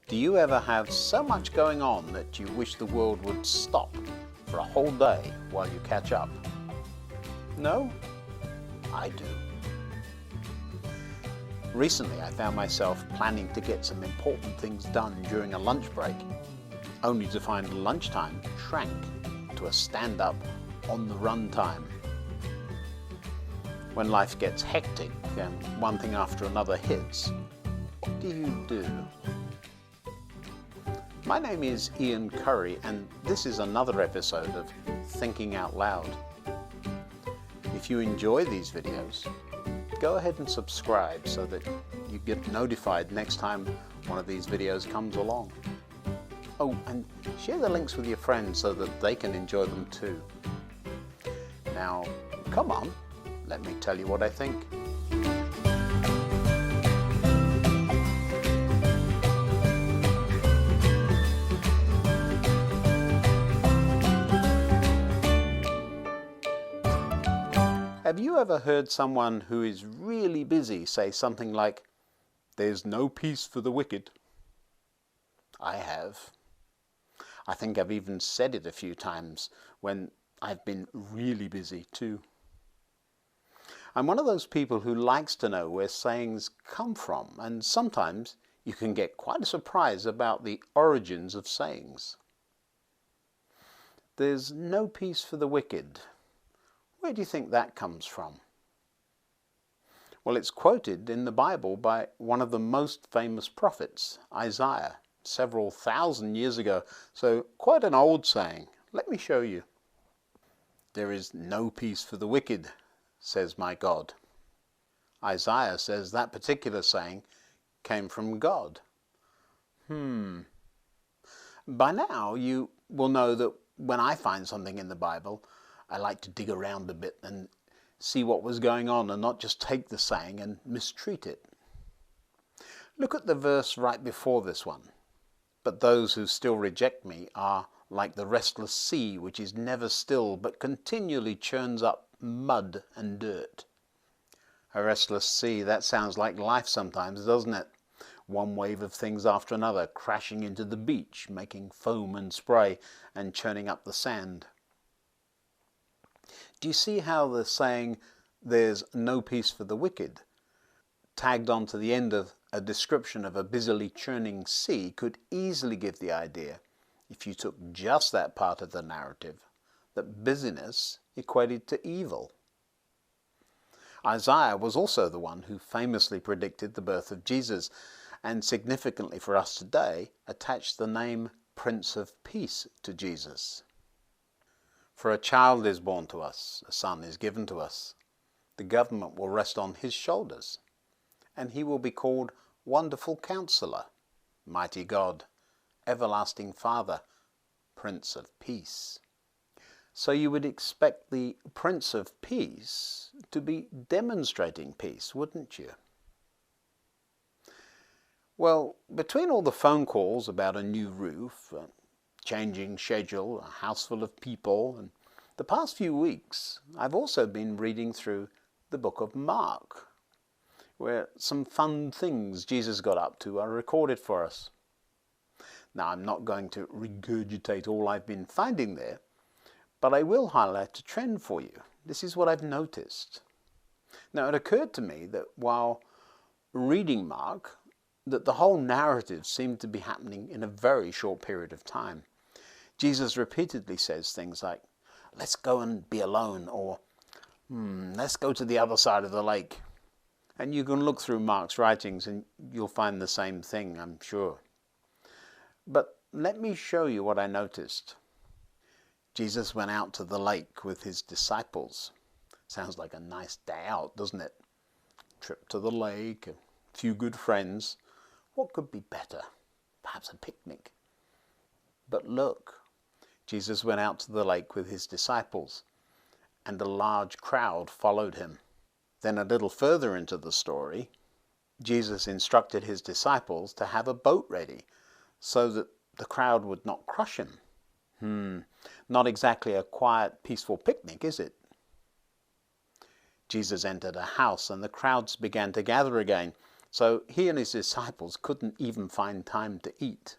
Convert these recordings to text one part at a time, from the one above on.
Do you ever have so much going on that you wish the world would stop for a whole day while you catch up? No? I do. Recently I found myself planning to get some important things done during a lunch break, only to find lunchtime shrank to a stand-up, on-the-run time. When life gets hectic and one thing after another hits, what do you do? My name is Ian Currey, and this is another episode of Thinking Out Loud. If you enjoy these videos, go ahead and subscribe so that you get notified next time one of these videos comes along. Oh, and share the links with your friends so that they can enjoy them too. Now, come on, let me tell you what I think. Have you ever heard someone who is really busy say something like, "There's no peace for the wicked"? I have. I think I've even said it a few times when I've been really busy too. I'm one of those people who likes to know where sayings come from, and sometimes you can get quite a surprise about the origins of sayings. There's no peace for the wicked. Where do you think that comes from? Well, it's quoted in the Bible by one of the most famous prophets, Isaiah, several thousand years ago, so quite an old saying. Let me show you. "There is no peace for the wicked, says my God." Isaiah says that particular saying came from God. By now you will know that when I find something in the Bible, I like to dig around a bit and see what was going on and not just take the saying and mistreat it. Look at the verse right before this one. "But those who still reject me are like the restless sea, which is never still, but continually churns up mud and dirt." A restless sea, that sounds like life sometimes, doesn't it? One wave of things after another, crashing into the beach, making foam and spray, and churning up the sand. Do you see how the saying, "There's no peace for the wicked," tagged on to the end of a description of a busily churning sea, could easily give the idea, if you took just that part of the narrative, that busyness equated to evil? Isaiah was also the one who famously predicted the birth of Jesus, and significantly for us today, attached the name Prince of Peace to Jesus. "For a child is born to us, a son is given to us. The government will rest on his shoulders, and he will be called Wonderful Counselor, Mighty God, Everlasting Father, Prince of Peace." So you would expect the Prince of Peace to be demonstrating peace, wouldn't you? Well, between all the phone calls about a new roof, changing schedule, a house full of people, and the past few weeks, I've also been reading through the book of Mark, where some fun things Jesus got up to are recorded for us. Now, I'm not going to regurgitate all I've been finding there, but I will highlight a trend for you. This is what I've noticed. Now, it occurred to me that while reading Mark, that the whole narrative seemed to be happening in a very short period of time. Jesus repeatedly says things like, "Let's go and be alone," or "Let's go to the other side of the lake." And you can look through Mark's writings and you'll find the same thing, I'm sure. But let me show you what I noticed. Jesus went out to the lake with his disciples. Sounds like a nice day out, doesn't it? Trip to the lake, a few good friends. What could be better? Perhaps a picnic. But look, Jesus went out to the lake with his disciples, and a large crowd followed him. Then a little further into the story, Jesus instructed his disciples to have a boat ready so that the crowd would not crush him. Not exactly a quiet, peaceful picnic, is it? Jesus entered a house and the crowds began to gather again, So he and his disciples couldn't even find time to eat.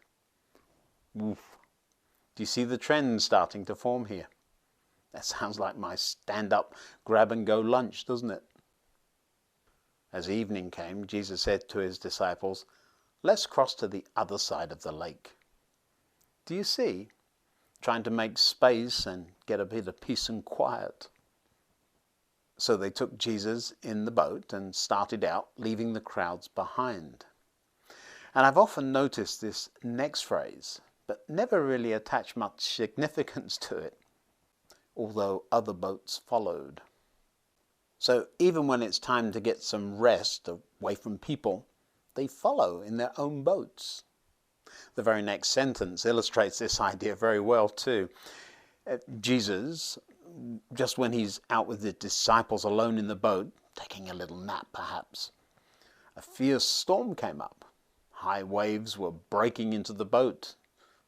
Oof. Do you see the trend starting to form here? That sounds like my stand-up, grab-and-go lunch, doesn't it? As evening came, Jesus said to his disciples, "Let's cross to the other side of the lake." Do you see? Trying to make space and get a bit of peace and quiet. So they took Jesus in the boat and started out, leaving the crowds behind. And I've often noticed this next phrase, but never really attached much significance to it, although other boats followed. So even when it's time to get some rest away from people, they follow in their own boats. The very next sentence illustrates this idea very well too. Jesus, just when he's out with the disciples alone in the boat, taking a little nap perhaps, a fierce storm came up. High waves were breaking into the boat,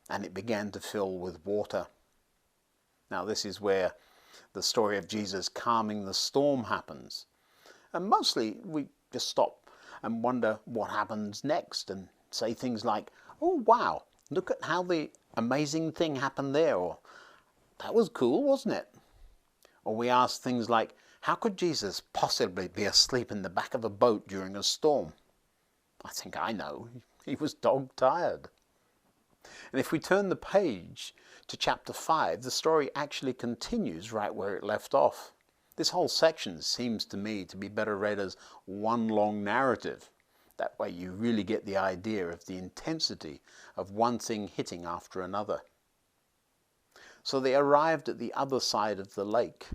and it began to fill with water. Now this is where the story of Jesus calming the storm happens. And mostly we just stop and wonder what happens next and say things like, "Oh wow, look at how the amazing thing happened there," or "That was cool, wasn't it?" Or we ask things like, how could Jesus possibly be asleep in the back of a boat during a storm? I think I know. He was dog-tired. And if we turn the page to chapter 5, the story actually continues right where it left off. This whole section seems to me to be better read as one long narrative. That way you really get the idea of the intensity of one thing hitting after another. So they arrived at the other side of the lake.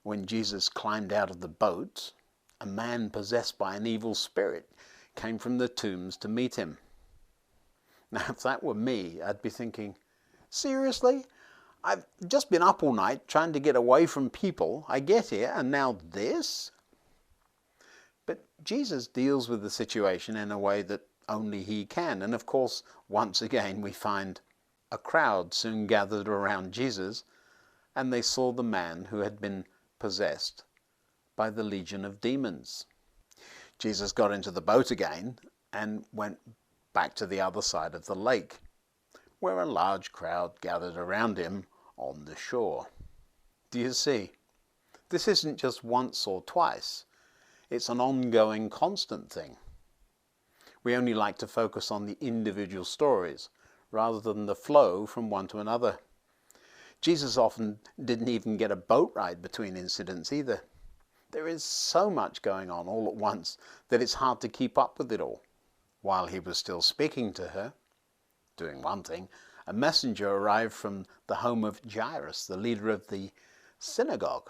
When Jesus climbed out of the boat, a man possessed by an evil spirit came from the tombs to meet him. Now, if that were me, I'd be thinking, seriously? I've just been up all night trying to get away from people. I get here, and now this? But Jesus deals with the situation in a way that only he can. And of course, once again, we find a crowd soon gathered around Jesus, and they saw the man who had been possessed by the legion of demons. Jesus got into the boat again and went back to the other side of the lake, where a large crowd gathered around him on the shore. Do you see? This isn't just once or twice. It's an ongoing, constant thing. We only like to focus on the individual stories rather than the flow from one to another. Jesus often didn't even get a boat ride between incidents either. There is so much going on all at once that it's hard to keep up with it all. While he was still speaking to her, doing one thing, a messenger arrived from the home of Jairus, the leader of the synagogue.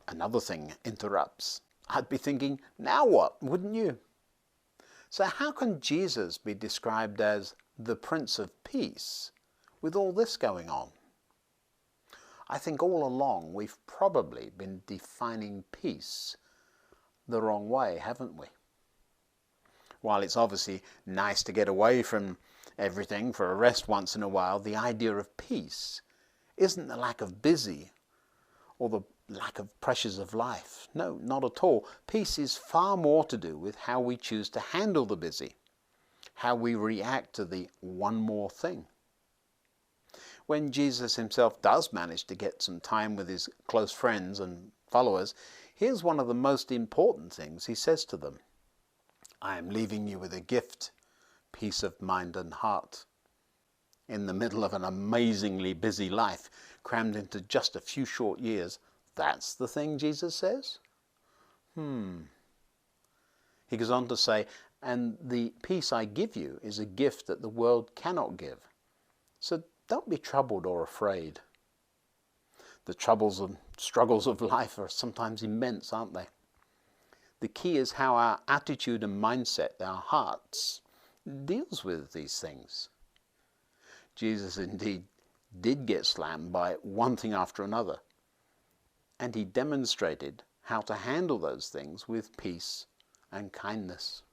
Another thing interrupts. I'd be thinking, now what, wouldn't you? So how can Jesus be described as the Prince of Peace with all this going on? I think all along we've probably been defining peace the wrong way, haven't we? While it's obviously nice to get away from everything for a rest once in a while, the idea of peace isn't the lack of busy or the lack of pressures of life. No, not at all. Peace is far more to do with how we choose to handle the busy, how we react to the one more thing. When Jesus himself does manage to get some time with his close friends and followers, here's one of the most important things he says to them. I am leaving you with a gift, peace of mind and heart. In the middle of an amazingly busy life, crammed into just a few short years, that's the thing Jesus says? He goes on to say, and the peace I give you is a gift that the world cannot give. So don't be troubled or afraid. The troubles and struggles of life are sometimes immense, aren't they? The key is how our attitude and mindset, our hearts, deals with these things. Jesus indeed did get slammed by one thing after another, and he demonstrated how to handle those things with peace and kindness.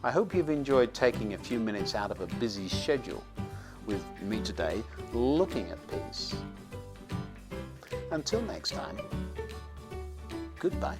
I hope you've enjoyed taking a few minutes out of a busy schedule with me today, looking at peace. Until next time, goodbye.